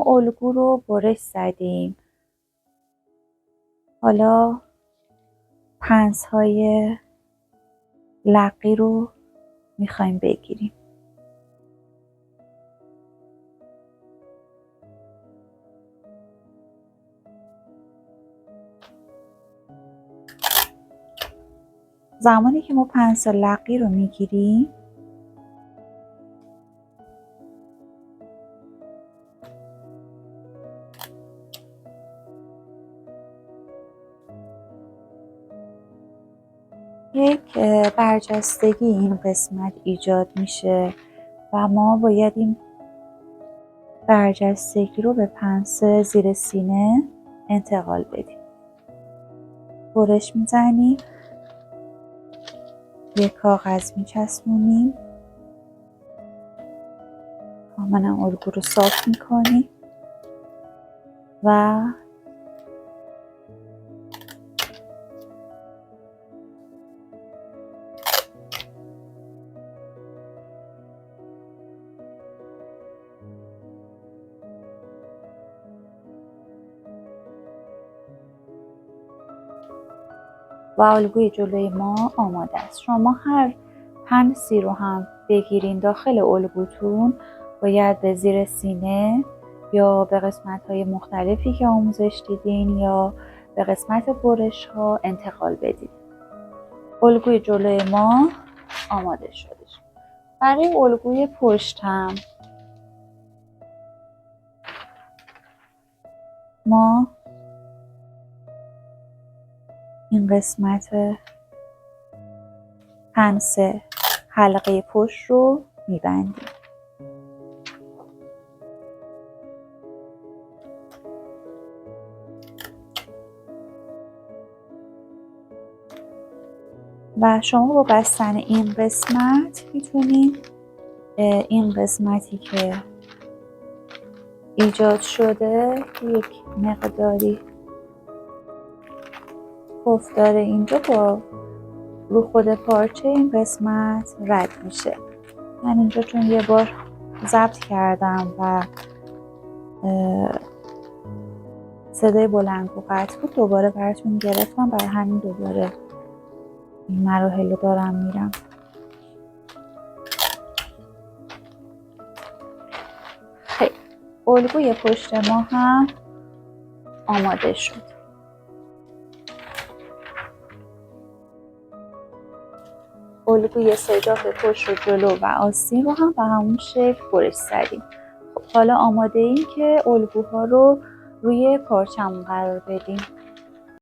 الگو رو برش زدیم. حالا پنس‌های لقی رو میخوایم بگیریم. زمانی که ما پنس لقی رو میگیریم یک برجستگی این قسمت ایجاد میشه و ما باید این برجستگی رو به پنس زیر سینه انتقال بدیم. برش میزنیم، یک کاغذ میچسبونیم، کاملا الگو رو صاف میکنیم و الگوی جلوی ما آماده است. شما هر پنسی رو هم بگیرین داخل الگوتون باید به زیر سینه یا به قسمت‌های مختلفی که آموزش دیدین یا به قسمت برش ها انتقال بدید. الگوی جلوی ما آماده شده. برای الگوی پشت هم ما این قسمت پنس حلقه پشت رو میبندیم. و شما با بستن این قسمت میتونید این قسمتی که ایجاد شده یک مقداری پف داره اینجا با رو خود پارچه این قسمت رد میشه. من اینجا چون یه بار ضبط کردم و صدای بلند و قطع بود دوباره براتون گرفتم، برای همین دوباره این مراحل رو دارم میرم. خیلی الگوی پشت ما هم آماده شد. الگوی سجاف پشت رو جلو و آستین رو هم به همون شکل برش زدیم. خب حالا آماده ایم که الگوها رو روی پارچمون قرار بدیم.